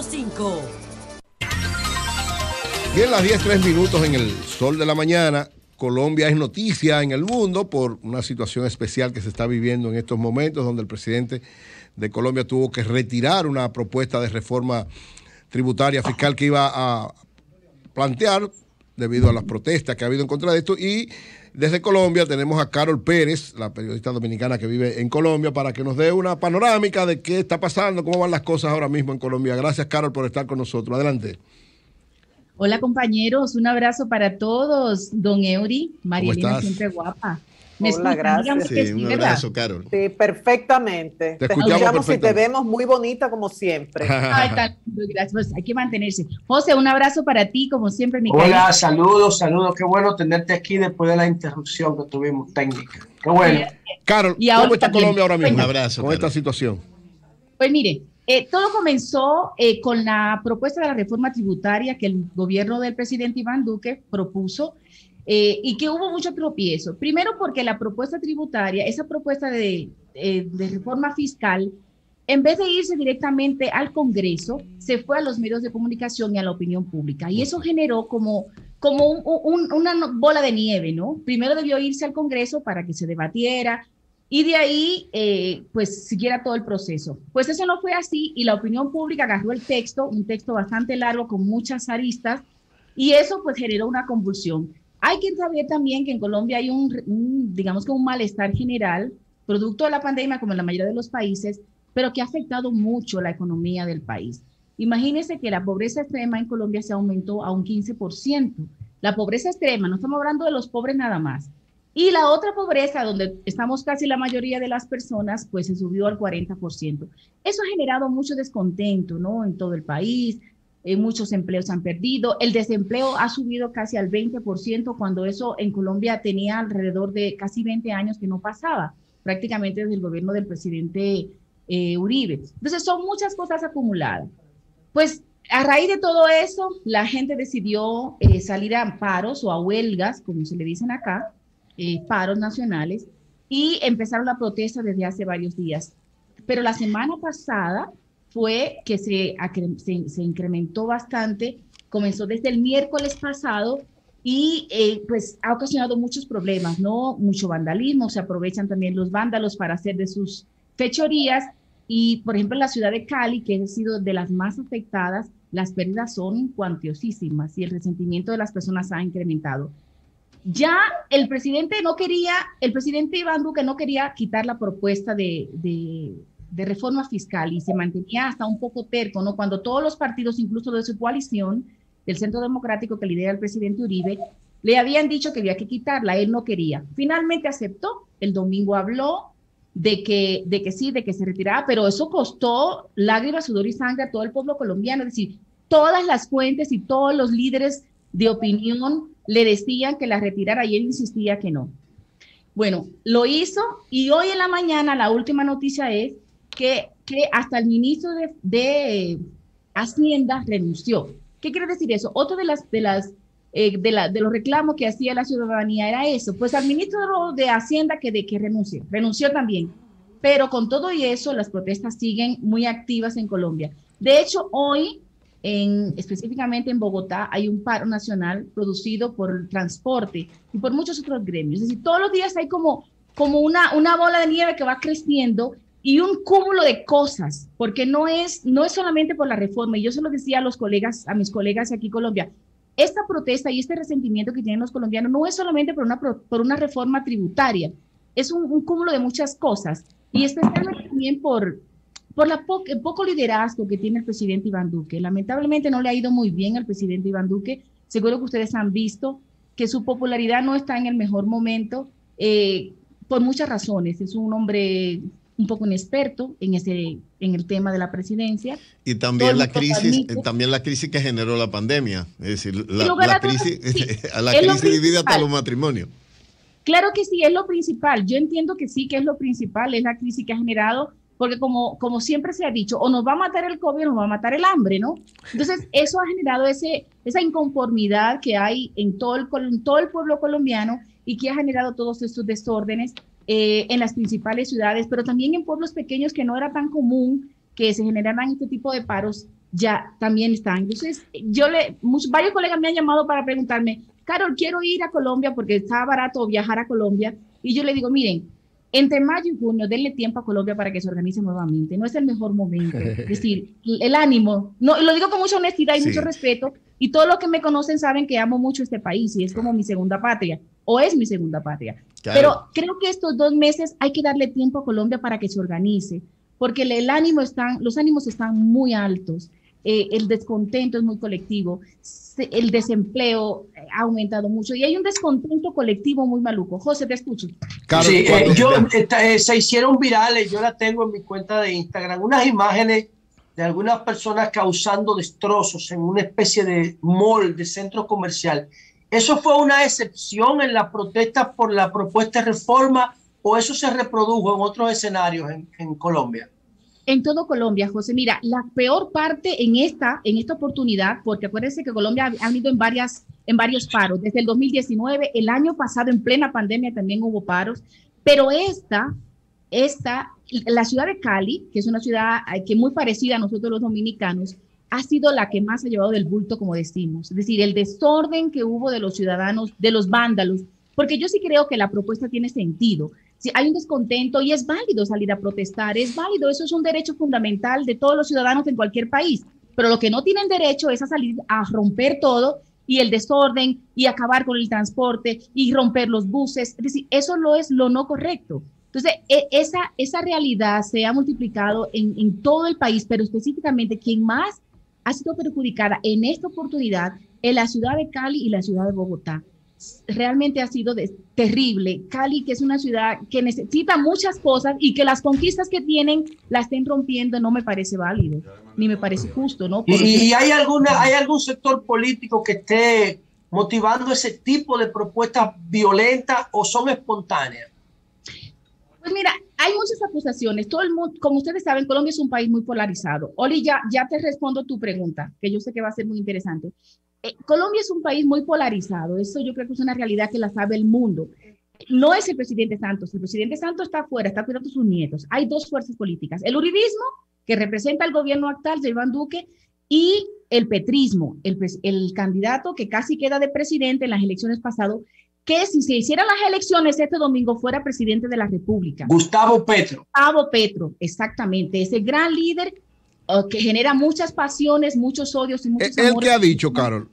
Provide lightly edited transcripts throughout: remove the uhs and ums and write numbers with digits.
105. Bien, las 10:03 en el sol de la mañana. Colombia es noticia en el mundo por una situación especial que se está viviendo en estos momentos, donde el presidente de Colombia tuvo que retirar una propuesta de reforma tributaria fiscal que iba a plantear debido a las protestas que ha habido en contra de esto. Y desde Colombia tenemos a Carol Pérez, la periodista dominicana que vive en Colombia, para que nos dé una panorámica de qué está pasando, cómo van las cosas ahora mismo en Colombia. Gracias, Carol, por estar con nosotros. Adelante. Hola compañeros, un abrazo para todos. Don Eury, Marielena siempre guapa. ¿Me Hola, gracias. Sí, un abrazo, Carol. Sí, perfectamente. Te escuchamos y te vemos muy bonita como siempre. Ay, gracias. Pues hay que mantenerse. José, un abrazo para ti, como siempre, mi Hola, cariño. Saludos. Qué bueno tenerte aquí después de la interrupción que tuvimos técnica. Qué bueno. Carol, ¿cómo está Colombia ahora mismo? Un abrazo con esta situación. Pues mire, todo comenzó con la propuesta de la reforma tributaria que el gobierno del presidente Iván Duque propuso y que hubo mucho tropiezo. Primero porque la propuesta tributaria, esa propuesta de reforma fiscal, en vez de irse directamente al Congreso, se fue a los medios de comunicación y a la opinión pública. Y eso generó como una bola de nieve, ¿no? Primero debió irse al Congreso para que se debatiera, y de ahí, pues, siguiera todo el proceso. Pues eso no fue así, y la opinión pública agarró el texto, un texto bastante largo con muchas aristas, y eso, pues, generó una convulsión. Hay que saber también que en Colombia hay digamos que un malestar general, producto de la pandemia, como en la mayoría de los países, pero que ha afectado mucho la economía del país. Imagínense que la pobreza extrema en Colombia se aumentó a un 15%. La pobreza extrema, no estamos hablando de los pobres nada más. Y la otra pobreza, donde estamos casi la mayoría de las personas, pues se subió al 40%. Eso ha generado mucho descontento, ¿no? En todo el país, muchos empleos se han perdido, el desempleo ha subido casi al 20%, cuando eso en Colombia tenía alrededor de casi 20 años que no pasaba, prácticamente desde el gobierno del presidente Uribe. Entonces son muchas cosas acumuladas. Pues a raíz de todo eso, la gente decidió salir a paros o a huelgas, como se le dicen acá, paros nacionales, y empezaron la protesta desde hace varios días. Pero la semana pasada fue que se incrementó bastante, comenzó desde el miércoles pasado y pues ha ocasionado muchos problemas, ¿no? Mucho vandalismo, se aprovechan también los vándalos para hacer de sus fechorías, y por ejemplo en la ciudad de Cali, que ha sido de las más afectadas, las pérdidas son cuantiosísimas y el resentimiento de las personas ha incrementado. Ya el presidente Iván Duque no quería quitar la propuesta de reforma fiscal y se mantenía hasta un poco terco, ¿no? Cuando todos los partidos, incluso de su coalición, del Centro Democrático que lidera el presidente Uribe, le habían dicho que había que quitarla, él no quería. Finalmente aceptó, el domingo habló de que sí, de que se retiraba, pero eso costó lágrimas, sudor y sangre a todo el pueblo colombiano. Es decir, todas las fuentes y todos los líderes de opinión le decían que la retirara y él insistía que no. Bueno, lo hizo, y hoy en la mañana la última noticia es que hasta el ministro de Hacienda renunció. ¿Qué quiere decir eso? Otro de los reclamos que hacía la ciudadanía era eso, pues al ministro de Hacienda que renunció también. Pero con todo y eso, las protestas siguen muy activas en Colombia. De hecho, hoy, específicamente en Bogotá, hay un paro nacional producido por el transporte y por muchos otros gremios. Es decir, todos los días hay como una bola de nieve que va creciendo y un cúmulo de cosas, porque no es solamente por la reforma. Y yo se lo decía a mis colegas aquí en Colombia, esta protesta y este resentimiento que tienen los colombianos no es solamente por una reforma tributaria, es un cúmulo de muchas cosas, y especialmente también por el poco liderazgo que tiene el presidente Iván Duque. Lamentablemente no le ha ido muy bien al presidente Iván Duque. Seguro que ustedes han visto que su popularidad no está en el mejor momento, por muchas razones. Es un hombre un poco inexperto en el tema de la presidencia. Y también la crisis que generó la pandemia. Es decir, la crisis divide hasta los matrimonios. Claro que sí, es lo principal. Yo entiendo que sí, que es lo principal, es la crisis que ha generado, porque como siempre se ha dicho, o nos va a matar el COVID o nos va a matar el hambre, ¿no? Entonces, eso ha generado esa inconformidad que hay en todo el pueblo colombiano, y que ha generado todos estos desórdenes en las principales ciudades, pero también en pueblos pequeños que no era tan común que se generaran este tipo de paros, ya también están. Entonces, varios colegas me han llamado para preguntarme, Carol, quiero ir a Colombia porque está barato viajar a Colombia. Y yo le digo, miren, entre mayo y junio, denle tiempo a Colombia para que se organice nuevamente. No es el mejor momento. Es decir, el ánimo, no, lo digo con mucha honestidad y mucho respeto, y todos los que me conocen saben que amo mucho este país y es como mi segunda patria, o es mi segunda patria. Claro. Pero creo que estos 2 meses hay que darle tiempo a Colombia para que se organice, porque los ánimos están muy altos. El descontento es muy colectivo, el desempleo ha aumentado mucho y hay un descontento colectivo muy maluco. José, te escucho. Sí, se hicieron virales, yo la tengo en mi cuenta de Instagram, unas imágenes de algunas personas causando destrozos en una especie de mall, de centro comercial. ¿Eso fue una excepción en las protestas por la propuesta de reforma o eso se reprodujo en otros escenarios en Colombia? En todo Colombia, José. Mira, la peor parte en esta oportunidad, porque acuérdense que Colombia ha ido en varios paros. Desde el 2019, el año pasado, en plena pandemia, también hubo paros. Pero la ciudad de Cali, que es una ciudad que es muy parecida a nosotros los dominicanos, ha sido la que más ha llevado del bulto, como decimos. Es decir, el desorden que hubo de los ciudadanos, de los vándalos, porque yo sí creo que la propuesta tiene sentido. Si hay un descontento y es válido salir a protestar, es válido, eso es un derecho fundamental de todos los ciudadanos en cualquier país, pero lo que no tienen derecho es a salir a romper todo y el desorden y acabar con el transporte y romper los buses, es decir, eso no es lo no correcto. Entonces, esa realidad se ha multiplicado en todo el país, pero específicamente quien más ha sido perjudicada en esta oportunidad es la ciudad de Cali y la ciudad de Bogotá. Realmente ha sido terrible. Cali, que es una ciudad que necesita muchas cosas y que las conquistas que tienen la estén rompiendo, no me parece válido, ni me parece justo, ¿no? ¿Y hay algún sector político que esté motivando ese tipo de propuestas violentas o son espontáneas? Pues mira, hay muchas acusaciones. Todo el mundo, como ustedes saben, Colombia es un país muy polarizado. Oli, ya te respondo tu pregunta, que yo sé que va a ser muy interesante. Colombia es un país muy polarizado, eso yo creo que es una realidad que la sabe el mundo. No es el presidente Santos está afuera, está cuidando a sus nietos. Hay 2 fuerzas políticas, el uribismo, que representa al gobierno actual de Iván Duque, y el petrismo, el candidato que casi queda de presidente en las elecciones pasadas, que si se hicieran las elecciones este domingo fuera presidente de la República. Gustavo Petro. Gustavo Petro, exactamente, ese gran líder que genera muchas pasiones, muchos odios y muchos amores. ¿El qué ha dicho, Carol?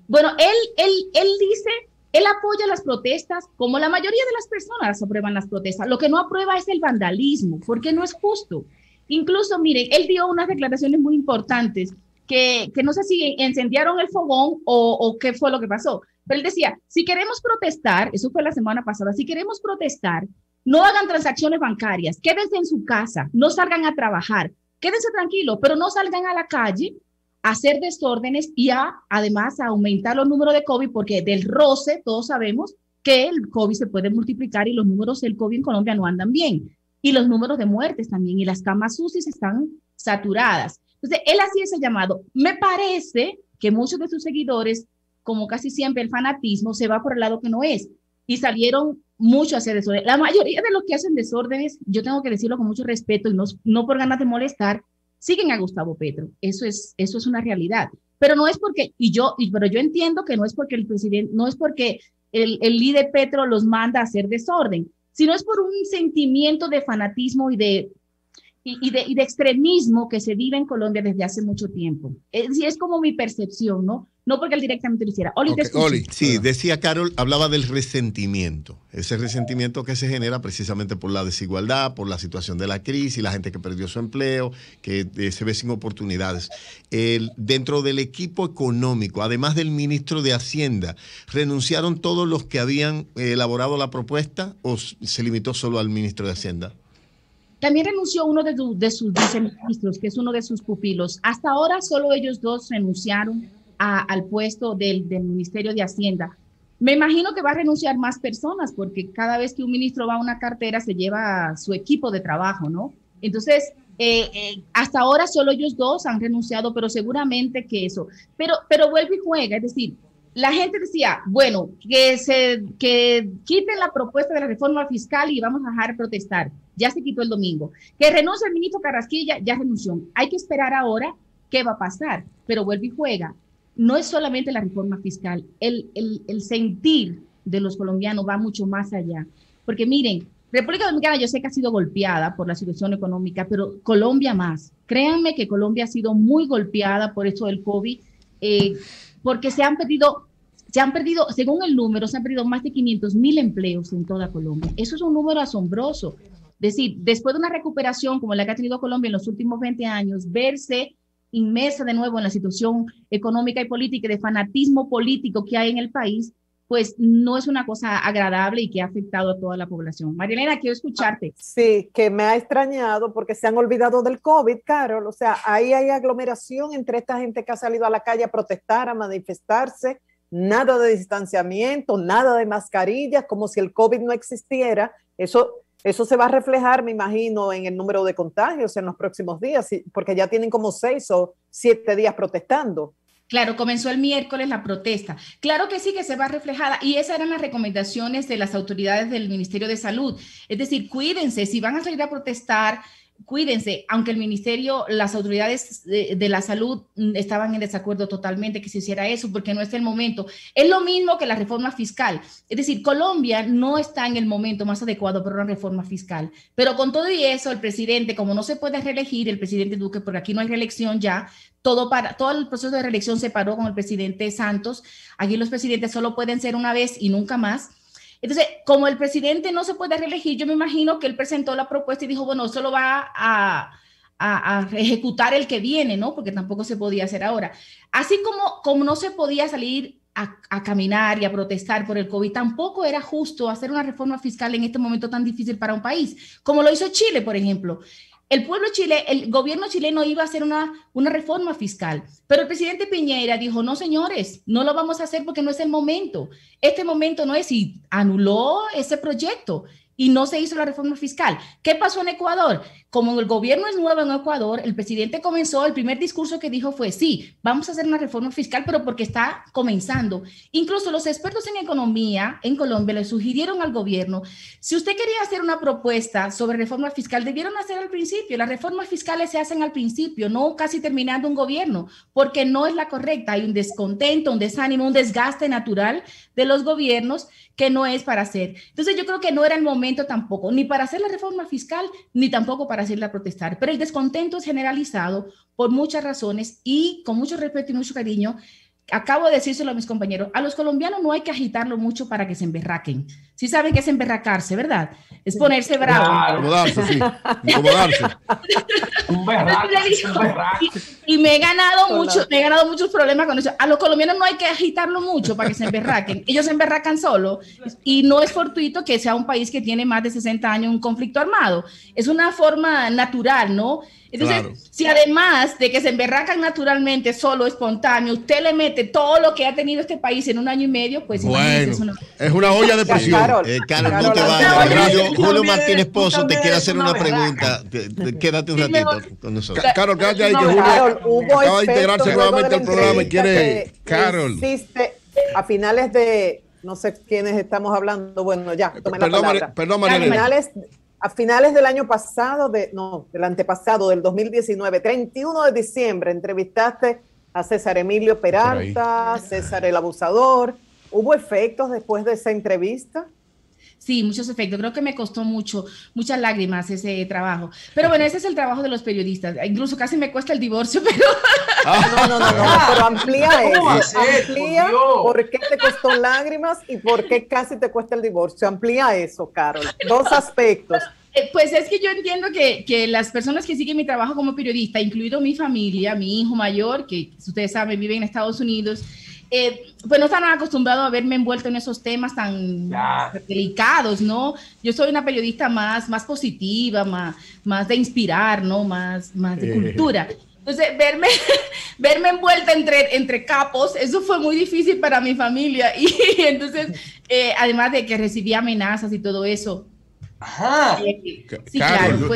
Bueno, él dice, él apoya las protestas, como la mayoría de las personas aprueban las protestas. Lo que no aprueba es el vandalismo, porque no es justo. Incluso, miren, él dio unas declaraciones muy importantes, que no sé si incendiaron el fogón o qué fue lo que pasó. Pero él decía, si queremos protestar, eso fue la semana pasada, si queremos protestar, no hagan transacciones bancarias, quédense en su casa, no salgan a trabajar, quédense tranquilos, pero no salgan a la calle a hacer desórdenes y además a aumentar los números de COVID, porque del roce todos sabemos que el COVID se puede multiplicar y los números del COVID en Colombia no andan bien. Y los números de muertes también, y las camas UCI están saturadas. Entonces, él hacía ese llamado. Me parece que muchos de sus seguidores, como casi siempre el fanatismo, se va por el lado que no es. Y salieron mucho a hacer desorden. La mayoría de los que hacen desórdenes, yo tengo que decirlo con mucho respeto y no por ganas de molestar, siguen a Gustavo Petro. Eso es una realidad. Pero no es porque, pero yo entiendo que no es porque el presidente, no es porque el líder Petro los manda a hacer desorden, sino es por un sentimiento de fanatismo y de extremismo que se vive en Colombia desde hace mucho tiempo. Es como mi percepción, ¿no? No porque él directamente lo hiciera. Oli, sí, decía Carol, hablaba del resentimiento. Ese resentimiento que se genera precisamente por la desigualdad, por la situación de la crisis, la gente que perdió su empleo, que se ve sin oportunidades. Dentro del equipo económico, además del ministro de Hacienda, ¿renunciaron todos los que habían elaborado la propuesta o se limitó solo al ministro de Hacienda? También renunció uno de sus viceministros, que es uno de sus pupilos. Hasta ahora solo ellos 2 renunciaron al puesto del Ministerio de Hacienda. Me imagino que va a renunciar más personas, porque cada vez que un ministro va a una cartera se lleva su equipo de trabajo, ¿no? Entonces, hasta ahora solo ellos 2 han renunciado, pero seguramente que eso. Pero vuelve y juega, es decir, la gente decía, bueno, que quiten la propuesta de la reforma fiscal y vamos a dejar de protestar. Ya se quitó el domingo. Que renuncie el ministro Carrasquilla, ya renunció. Hay que esperar ahora qué va a pasar, pero vuelve y juega. No es solamente la reforma fiscal, el sentir de los colombianos va mucho más allá. Porque miren, República Dominicana yo sé que ha sido golpeada por la situación económica, pero Colombia más. Créanme que Colombia ha sido muy golpeada por esto del COVID, porque se han perdido, según el número, se han perdido más de 500,000 empleos en toda Colombia. Eso es un número asombroso. Es decir, después de una recuperación como la que ha tenido Colombia en los últimos 20 años, verse inmersa de nuevo en la situación económica y política y de fanatismo político que hay en el país, pues no es una cosa agradable y que ha afectado a toda la población. Marilena, quiero escucharte. Sí, que me ha extrañado porque se han olvidado del COVID, Carol. O sea, ahí hay aglomeración entre esta gente que ha salido a la calle a protestar, a manifestarse, nada de distanciamiento, nada de mascarillas, como si el COVID no existiera. Eso se va a reflejar, me imagino, en el número de contagios en los próximos días, porque ya tienen como 6 o 7 días protestando. Claro, comenzó el miércoles la protesta. Claro que sí, que se va reflejada, y esas eran las recomendaciones de las autoridades del Ministerio de Salud. Es decir, cuídense, si van a salir a protestar, cuídense, aunque el ministerio, las autoridades de la salud estaban en desacuerdo totalmente que se hiciera eso, porque no es el momento. Es lo mismo que la reforma fiscal. Es decir, Colombia no está en el momento más adecuado para una reforma fiscal. Pero con todo y eso, el presidente, como no se puede reelegir, el presidente Duque, porque aquí no hay reelección ya, todo el proceso de reelección se paró con el presidente Santos. Aquí los presidentes solo pueden ser una vez y nunca más. Entonces, como el presidente no se puede reelegir, yo me imagino que él presentó la propuesta y dijo, bueno, esto lo va a ejecutar el que viene, ¿no? Porque tampoco se podía hacer ahora. Así como no se podía salir a caminar y a protestar por el COVID, tampoco era justo hacer una reforma fiscal en este momento tan difícil para un país, como lo hizo Chile, por ejemplo. El gobierno chileno iba a hacer una reforma fiscal, pero el presidente Piñera dijo, no señores, no lo vamos a hacer porque no es el momento. Este momento no es, y anuló ese proyecto y no se hizo la reforma fiscal. ¿Qué pasó en Ecuador? Como el gobierno es nuevo en Ecuador, el presidente comenzó, el primer discurso que dijo fue, sí, vamos a hacer una reforma fiscal, pero porque está comenzando. Incluso los expertos en economía en Colombia le sugirieron al gobierno, si usted quería hacer una propuesta sobre reforma fiscal, debieron hacer al principio. Las reformas fiscales se hacen al principio, no casi terminando un gobierno, porque no es la correcta. Hay un descontento, un desánimo, un desgaste natural de los gobiernos que no es para hacer. Entonces yo creo que no era el momento tampoco, ni para hacer la reforma fiscal, ni tampoco para hacerla a protestar. Pero el descontento es generalizado por muchas razones y con mucho respeto y mucho cariño. Acabo de decírselo a mis compañeros, a los colombianos no hay que agitarlo mucho para que se emberraquen. Sí saben que es emberracarse, ¿verdad? Es ponerse bravo. Incomodarse, sí. Incomodarse. Y me he ganado muchos problemas con eso. A los colombianos no hay que agitarlo mucho para que se emberraquen. Ellos se emberracan solo y no es fortuito que sea un país que tiene más de 60 años un conflicto armado. Es una forma natural, ¿no? Entonces, claro, si además de que se emberracan naturalmente, solo, espontáneo, usted le mete todo lo que ha tenido este país en un año y medio, pues bueno, es una olla de presión. Carol, no te vayas. Julio Martínez Pozo te quiere hacer una pregunta. Quédate un ratito con nosotros. Carol, quédate ahí, que Julio acaba de integrarse nuevamente al programa y quiere... Carol. A finales de... No sé quiénes estamos hablando. Bueno, ya, tomé la palabra. Perdón, María. A finales del año pasado, del antepasado, del 2019, 31 de diciembre, entrevistaste a César Emilio Peralta, César el Abusador. ¿Hubo efectos después de esa entrevista? Sí, muchos efectos. Creo que me costó muchas lágrimas ese trabajo. Pero bueno, ese es el trabajo de los periodistas. Incluso casi me cuesta el divorcio, pero... No, pero amplía eso. Amplía por qué te costó lágrimas y por qué casi te cuesta el divorcio. Amplía eso, Carol. 2 aspectos. Pues es que yo entiendo que las personas que siguen mi trabajo como periodista, incluido mi familia, mi hijo mayor, que ustedes saben vive en Estados Unidos, pues no están acostumbrados a verme envuelto en esos temas tan delicados, ¿no? Yo soy una periodista más positiva, más de inspirar, ¿no? Más de cultura. Entonces, verme envuelta entre capos, eso fue muy difícil para mi familia. Y entonces, además de que recibí amenazas y todo eso. Ajá. Sí, claro.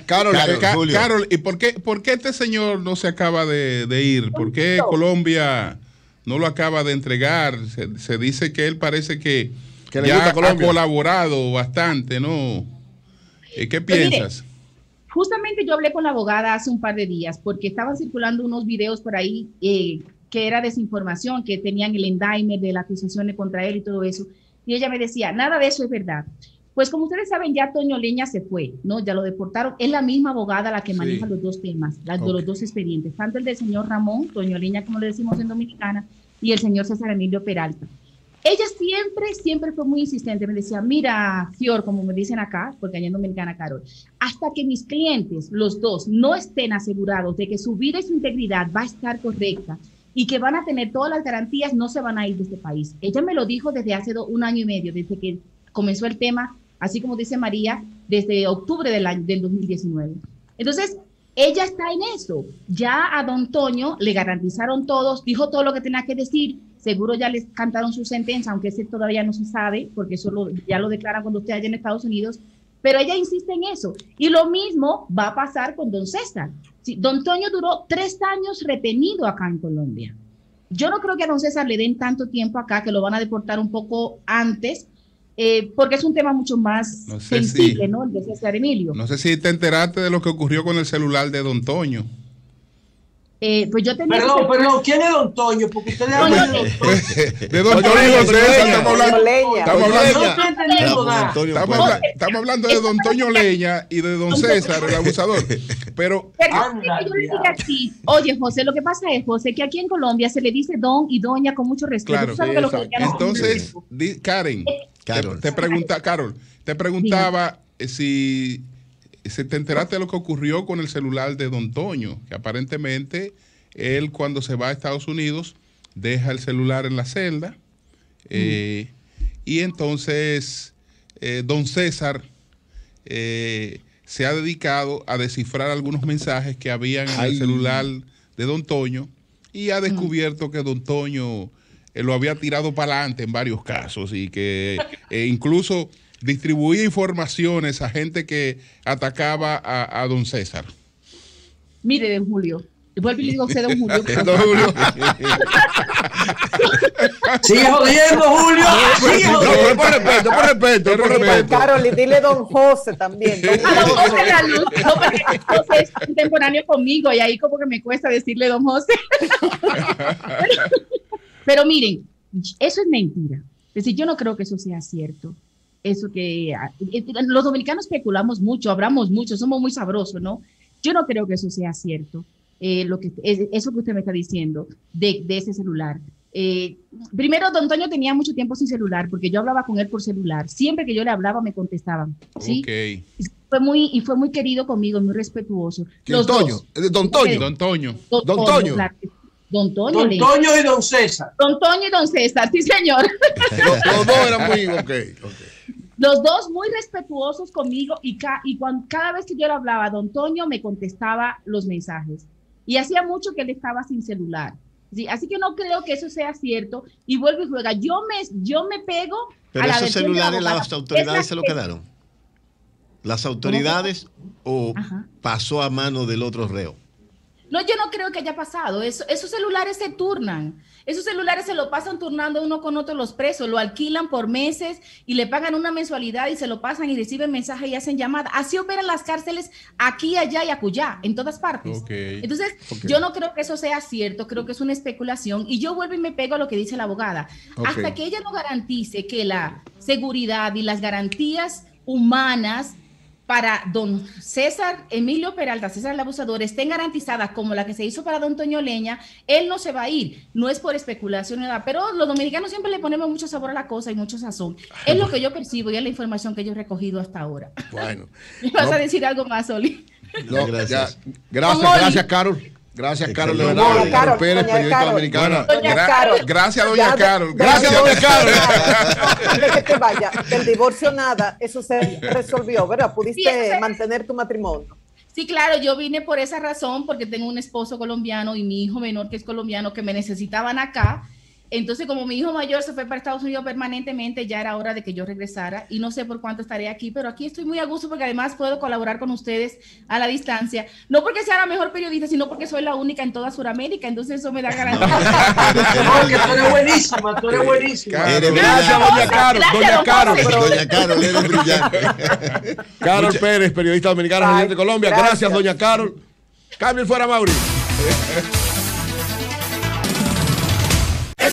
Carol, ¿y por qué este señor no se acaba de ir? ¿Por qué Colombia no lo acaba de entregar? Se dice que él parece que ya ha colaborado bastante, ¿no? ¿Qué piensas? Justamente yo hablé con la abogada hace un par de días porque estaban circulando unos videos por ahí que era desinformación, que tenían el indictment de la acusación contra él y todo eso. Y ella me decía, nada de eso es verdad. Pues como ustedes saben, ya Toño Leña se fue, ¿no? Ya lo deportaron. Es la misma abogada la que maneja los dos temas, de los dos expedientes, tanto el del señor Ramón, Toño Leña, como le decimos en Dominicana, y el señor César Emilio Peralta. Ella siempre fue muy insistente. Me decía, mira, Fior, como me dicen acá, porque allá en Dominicana, Carol, hasta que mis clientes, los dos, no estén asegurados de que su vida y su integridad va a estar correcta y que van a tener todas las garantías, no se van a ir de este país. Ella me lo dijo desde hace 1 año y medio, desde que comenzó el tema, así como dice María, desde octubre del 2019. Entonces, ella está en eso. Ya a don Toño le garantizaron todos, dijo todo lo que tenía que decir, seguro ya les cantaron su sentencia, aunque ese todavía no se sabe, porque eso ya lo declaran cuando esté allá en Estados Unidos, pero ella insiste en eso. Y lo mismo va a pasar con don César. Sí, don Toño duró 3 años retenido acá en Colombia. Yo no creo que a don César le den tanto tiempo acá, que lo van a deportar un poco antes, porque es un tema mucho más sensible, ¿no? El de César Emilio. No sé si te enteraste de lo que ocurrió con el celular de don Toño. Pues yo tenía Perdón, ¿quién es don Toño? Porque ustedes hablan de don Toño. De don Toño César, estamos hablando de don Toño Leña y de don César, el abusador. Pero oye, José, lo que pasa es, José, que aquí en Colombia se le dice don y doña con mucho respeto. Claro, entonces, Karen, te preguntaba si te enteraste de lo que ocurrió con el celular de don Toño, que aparentemente él cuando se va a Estados Unidos deja el celular en la celda y entonces don César se ha dedicado a descifrar algunos mensajes que habían en el celular de don Toño y ha descubierto que don Toño lo había tirado para adelante en varios casos y que incluso distribuía informaciones a gente que atacaba a don César. Mire, don Julio, vuelvo y le digo a usted, don Julio. Don Julio. Sigue jodiendo, Julio. Por respeto. Carol, y dile don José también. José es contemporáneo conmigo y ahí como que me cuesta decirle don José. Pero miren, eso es mentira. Es decir, yo no creo que eso sea cierto. Eso que los dominicanos especulamos mucho, hablamos mucho, somos muy sabrosos, ¿no? Yo no creo que eso sea cierto, eso que usted me está diciendo de ese celular. Primero, don Toño tenía mucho tiempo sin celular, porque yo hablaba con él por celular. Siempre que yo le hablaba, me contestaban. ¿Sí? Okay. Fue muy querido conmigo, muy respetuoso. Don Toño. Don Toño. Claro. Don Toño y don César. Don Toño y don César, sí, señor. Los dos eran muy... Okay. Los dos muy respetuosos conmigo y cada vez que yo le hablaba, don Toño me contestaba los mensajes. Y hacía mucho que él estaba sin celular. ¿Sí? Así que no creo que eso sea cierto. Y vuelvo y juega. Yo me pego pero a la esos celulares las autoridades se lo quedaron. ¿Las autoridades o pasó a mano del otro reo? No, yo no creo que haya pasado. Esos celulares se turnan. Esos celulares se lo pasan turnando uno con otro los presos. Lo alquilan por meses y le pagan una mensualidad y se lo pasan y reciben mensajes y hacen llamadas. Así operan las cárceles aquí, allá y acullá, en todas partes. Entonces, yo no creo que eso sea cierto. Creo que es una especulación. Y yo vuelvo y me pego a lo que dice la abogada. Hasta que ella no garantice que la seguridad y las garantías humanas para don César Emilio Peralta, César el abusador, estén garantizadas como la que se hizo para don Toño Leña, él no se va a ir. No es por especulación ni nada, pero los dominicanos siempre le ponemos mucho sabor a la cosa y mucho sazón. Es lo que yo percibo y es la información que yo he recogido hasta ahora. Bueno. ¿Vas a decir algo más, Oli? No, gracias, Carol. Gracias, Carol, de verdad. Carol Pérez, periodista dominicana. Gracias, doña Carol. Gracias, doña Carol. Antes que te vaya, del divorcio nada, eso se resolvió, ¿verdad? Pudiste mantener tu matrimonio. Sí, claro, yo vine por esa razón, porque tengo un esposo colombiano y mi hijo menor que es colombiano que me necesitaban acá. Entonces, como mi hijo mayor se fue para Estados Unidos permanentemente, ya era hora de que yo regresara y no sé por cuánto estaré aquí, pero aquí estoy muy a gusto porque además puedo colaborar con ustedes a la distancia. No porque sea la mejor periodista, sino porque soy la única en toda Sudamérica, entonces eso me da garantía. No, que tú eres buenísima, tú eres buenísima. Gracias, doña Carol. Doña Carol. Doña Carol, eres brillante. Carol Pérez, periodista dominicana residente de Colombia. Gracias, doña Carol. Cambio fuera, Mauri.